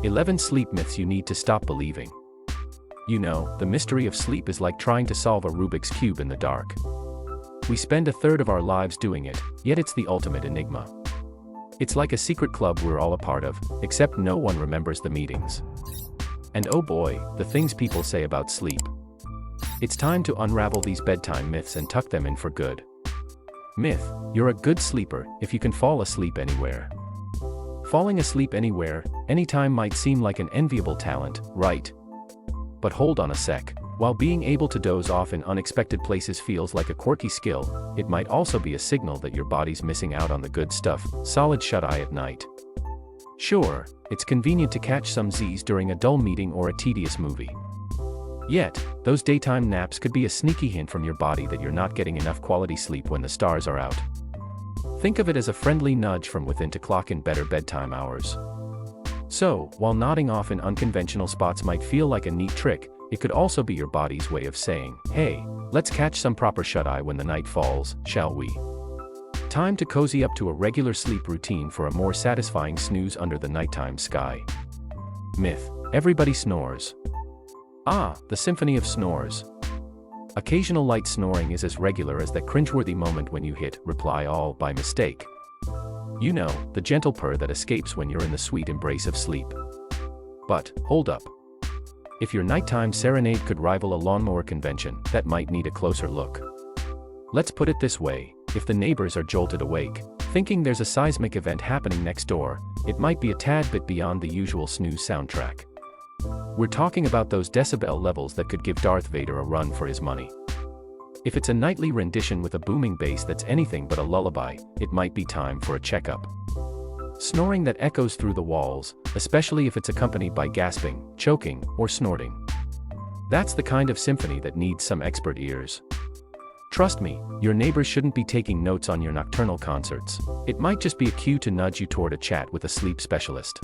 11 sleep myths you need to stop believing. You know, the mystery of sleep is like trying to solve a Rubik's Cube in the dark. We spend a third of our lives doing it, yet it's the ultimate enigma. It's like a secret club we're all a part of, except no one remembers the meetings. And oh boy, the things people say about sleep. It's time to unravel these bedtime myths and tuck them in for good. Myth: you're a good sleeper if you can fall asleep anywhere. Falling asleep anywhere, anytime might seem like an enviable talent, right? But hold on a sec. While being able to doze off in unexpected places feels like a quirky skill, it might also be a signal that your body's missing out on the good stuff, solid shut-eye at night. Sure, it's convenient to catch some Z's during a dull meeting or a tedious movie. Yet, those daytime naps could be a sneaky hint from your body that you're not getting enough quality sleep when the stars are out. Think of it as a friendly nudge from within to clock in better bedtime hours. So, while nodding off in unconventional spots might feel like a neat trick, it could also be your body's way of saying, hey, let's catch some proper shut-eye when the night falls, shall we? Time to cozy up to a regular sleep routine for a more satisfying snooze under the nighttime sky. Myth: everybody snores. Ah, the symphony of snores. Occasional light snoring is as regular as that cringeworthy moment when you hit reply all by mistake. You know, the gentle purr that escapes when you're in the sweet embrace of sleep. But, hold up. If your nighttime serenade could rival a lawnmower convention, that might need a closer look. Let's put it this way, if the neighbors are jolted awake, thinking there's a seismic event happening next door, it might be a tad bit beyond the usual snooze soundtrack. We're talking about those decibel levels that could give Darth Vader a run for his money. If it's a nightly rendition with a booming bass that's anything but a lullaby, it might be time for a checkup. Snoring that echoes through the walls, especially if it's accompanied by gasping, choking, or snorting. That's the kind of symphony that needs some expert ears. Trust me, your neighbors shouldn't be taking notes on your nocturnal concerts. It might just be a cue to nudge you toward a chat with a sleep specialist.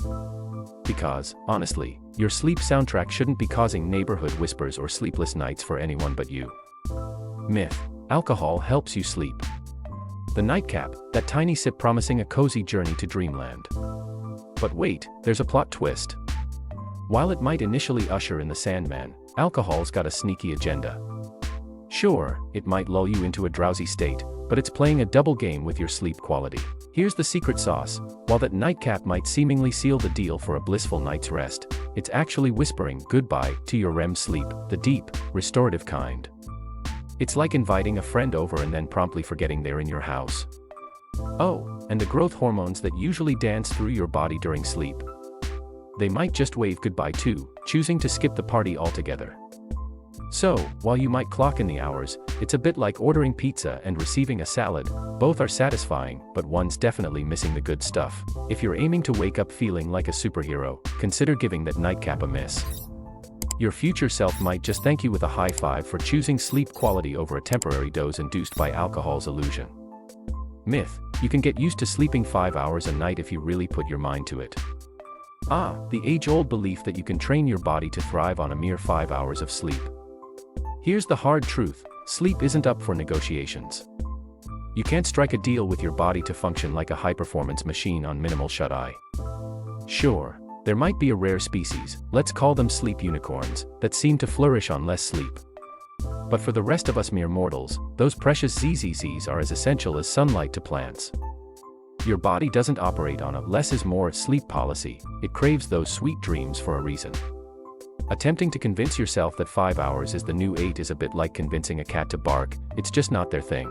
Because, honestly, your sleep soundtrack shouldn't be causing neighborhood whispers or sleepless nights for anyone but you. Myth: alcohol helps you sleep. The nightcap, that tiny sip promising a cozy journey to dreamland. But wait, there's a plot twist. While it might initially usher in the Sandman, alcohol's got a sneaky agenda. Sure, it might lull you into a drowsy state, but it's playing a double game with your sleep quality. Here's the secret sauce: while that nightcap might seemingly seal the deal for a blissful night's rest, it's actually whispering goodbye to your REM sleep, the deep, restorative kind. It's like inviting a friend over and then promptly forgetting they're in your house. Oh, and the growth hormones that usually dance through your body during sleep. They might just wave goodbye too, choosing to skip the party altogether. So, while you might clock in the hours, it's a bit like ordering pizza and receiving a salad. Both are satisfying, but one's definitely missing the good stuff. If you're aiming to wake up feeling like a superhero, consider giving that nightcap a miss. Your future self might just thank you with a high five for choosing sleep quality over a temporary doze induced by alcohol's illusion. Myth: you can get used to sleeping 5 hours a night if you really put your mind to it. Ah, the age-old belief that you can train your body to thrive on a mere 5 hours of sleep. Here's the hard truth: sleep isn't up for negotiations. You can't strike a deal with your body to function like a high-performance machine on minimal shut-eye. Sure, there might be a rare species, let's call them sleep unicorns, that seem to flourish on less sleep. But for the rest of us mere mortals, those precious ZZZs are as essential as sunlight to plants. Your body doesn't operate on a less is more sleep policy, it craves those sweet dreams for a reason. Attempting to convince yourself that 5 hours is the new 8 is a bit like convincing a cat to bark, it's just not their thing.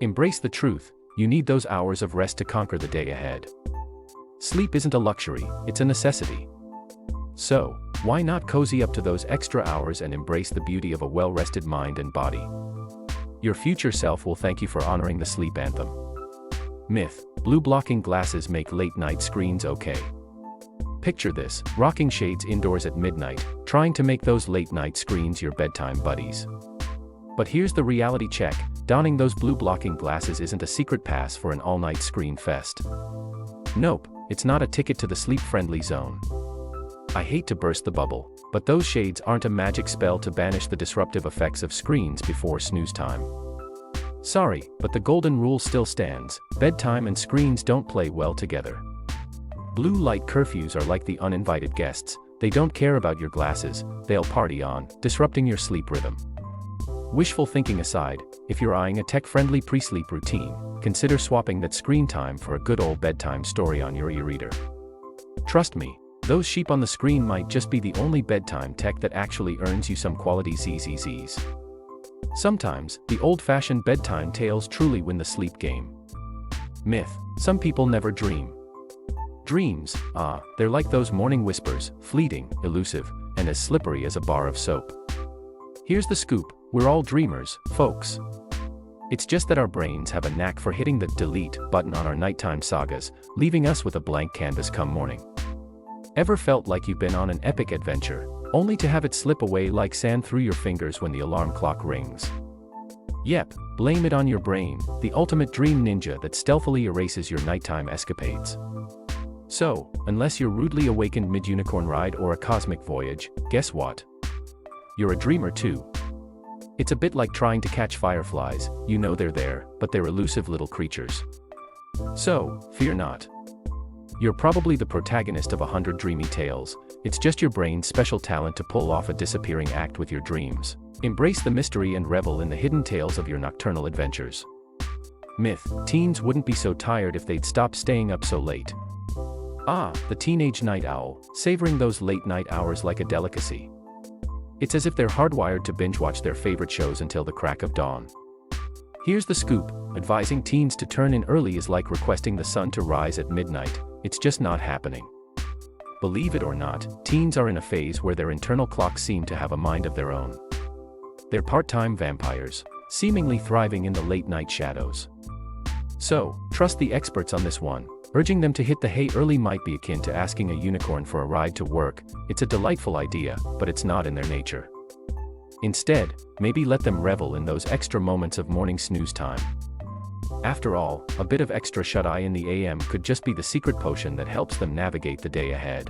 Embrace the truth: you need those hours of rest to conquer the day ahead. Sleep isn't a luxury, it's a necessity. So, why not cozy up to those extra hours and embrace the beauty of a well-rested mind and body? Your future self will thank you for honoring the sleep anthem. Myth: blue blocking glasses make late-night screens okay. Picture this: rocking shades indoors at midnight, trying to make those late-night screens your bedtime buddies. But here's the reality check: donning those blue blocking glasses isn't a secret pass for an all-night screen fest. Nope, it's not a ticket to the sleep-friendly zone. I hate to burst the bubble, but those shades aren't a magic spell to banish the disruptive effects of screens before snooze time. Sorry, but the golden rule still stands: bedtime and screens don't play well together. Blue light curfews are like the uninvited guests. They don't care about your glasses, they'll party on, disrupting your sleep rhythm. Wishful thinking aside, if you're eyeing a tech-friendly pre-sleep routine, consider swapping that screen time for a good old bedtime story on your e-reader. Trust me, those sheep on the screen might just be the only bedtime tech that actually earns you some quality ZZZs. Sometimes, the old-fashioned bedtime tales truly win the sleep game. Myth: some people never dream. Dreams, they're like those morning whispers, fleeting, elusive, and as slippery as a bar of soap. Here's the scoop: we're all dreamers, folks. It's just that our brains have a knack for hitting the delete button on our nighttime sagas, leaving us with a blank canvas come morning. Ever felt like you've been on an epic adventure, only to have it slip away like sand through your fingers when the alarm clock rings? Yep, blame it on your brain, the ultimate dream ninja that stealthily erases your nighttime escapades. So, unless you're rudely awakened mid-unicorn ride or a cosmic voyage, guess what? You're a dreamer too. It's a bit like trying to catch fireflies. You know they're there, but they're elusive little creatures. So, fear not. You're probably the protagonist of 100 dreamy tales. It's just your brain's special talent to pull off a disappearing act with your dreams. Embrace the mystery and revel in the hidden tales of your nocturnal adventures. Myth: teens wouldn't be so tired if they'd stop staying up so late. The teenage night owl, savoring those late-night hours like a delicacy. It's as if they're hardwired to binge-watch their favorite shows until the crack of dawn. Here's the scoop: advising teens to turn in early is like requesting the sun to rise at midnight. It's just not happening. Believe it or not, teens are in a phase where their internal clocks seem to have a mind of their own. They're part-time vampires, seemingly thriving in the late-night shadows. So, trust the experts on this one. Urging them to hit the hay early might be akin to asking a unicorn for a ride to work. It's a delightful idea, but it's not in their nature. Instead, maybe let them revel in those extra moments of morning snooze time. After all, a bit of extra shut-eye in the AM could just be the secret potion that helps them navigate the day ahead.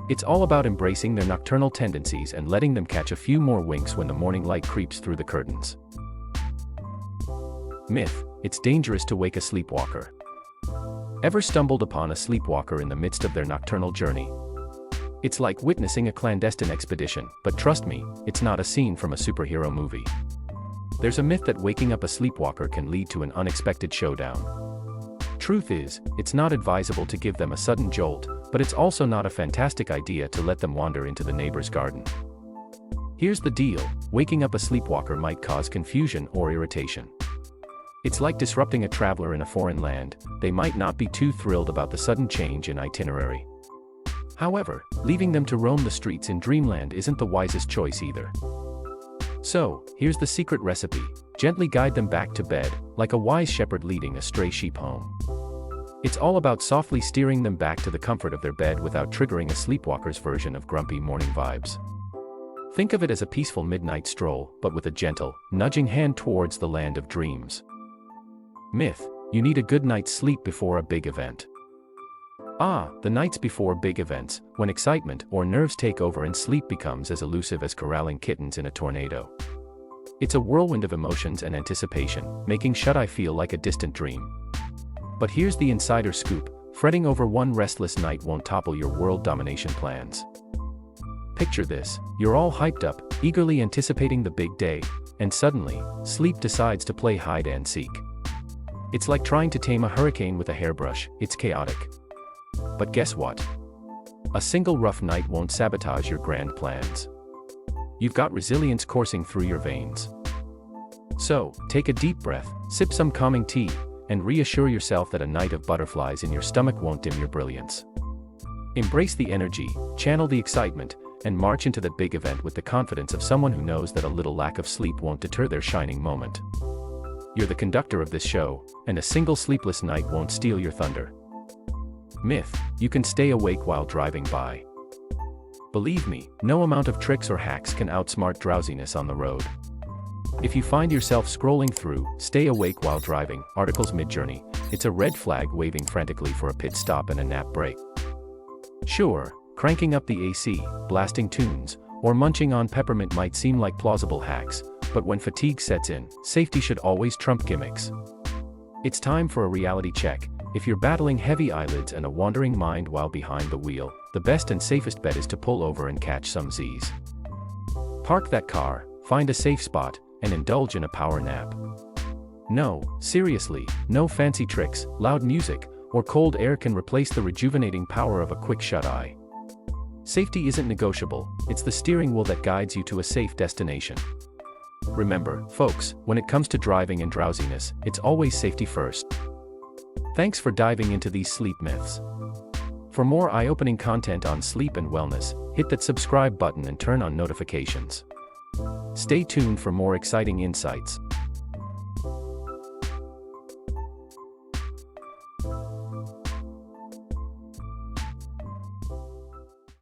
It's all about embracing their nocturnal tendencies and letting them catch a few more winks when the morning light creeps through the curtains. Myth: it's dangerous to wake a sleepwalker. Ever stumbled upon a sleepwalker in the midst of their nocturnal journey? It's like witnessing a clandestine expedition, but trust me, it's not a scene from a superhero movie. There's a myth that waking up a sleepwalker can lead to an unexpected showdown. Truth is, it's not advisable to give them a sudden jolt, but it's also not a fantastic idea to let them wander into the neighbor's garden. Here's the deal: waking up a sleepwalker might cause confusion or irritation. It's like disrupting a traveler in a foreign land. They might not be too thrilled about the sudden change in itinerary. However, leaving them to roam the streets in dreamland isn't the wisest choice either. So, here's the secret recipe: gently guide them back to bed, like a wise shepherd leading a stray sheep home. It's all about softly steering them back to the comfort of their bed without triggering a sleepwalker's version of grumpy morning vibes. Think of it as a peaceful midnight stroll, but with a gentle, nudging hand towards the land of dreams. Myth: you need a good night's sleep before a big event. The nights before big events, when excitement or nerves take over and sleep becomes as elusive as corralling kittens in a tornado. It's a whirlwind of emotions and anticipation, making shut-eye feel like a distant dream. But here's the insider scoop: fretting over one restless night won't topple your world domination plans. Picture this: you're all hyped up, eagerly anticipating the big day, and suddenly, sleep decides to play hide and seek. It's like trying to tame a hurricane with a hairbrush. It's chaotic. But guess what? A single rough night won't sabotage your grand plans. You've got resilience coursing through your veins. So, take a deep breath, sip some calming tea, and reassure yourself that a night of butterflies in your stomach won't dim your brilliance. Embrace the energy, channel the excitement, and march into that big event with the confidence of someone who knows that a little lack of sleep won't deter their shining moment. You're the conductor of this show, and a single sleepless night won't steal your thunder. Myth: you can stay awake while driving by. Believe me, no amount of tricks or hacks can outsmart drowsiness on the road. If you find yourself scrolling through "stay awake while driving" articles mid-journey, it's a red flag waving frantically for a pit stop and a nap break. Sure, cranking up the AC, blasting tunes, or munching on peppermint might seem like plausible hacks, but when fatigue sets in, safety should always trump gimmicks. It's time for a reality check. If you're battling heavy eyelids and a wandering mind while behind the wheel, the best and safest bet is to pull over and catch some Z's. Park that car, find a safe spot, and indulge in a power nap. No, seriously, no fancy tricks, loud music, or cold air can replace the rejuvenating power of a quick shut-eye. Safety isn't negotiable, it's the steering wheel that guides you to a safe destination. Remember, folks, when it comes to driving and drowsiness, it's always safety first. Thanks for diving into these sleep myths. For more eye-opening content on sleep and wellness, hit that subscribe button and turn on notifications. Stay tuned for more exciting insights.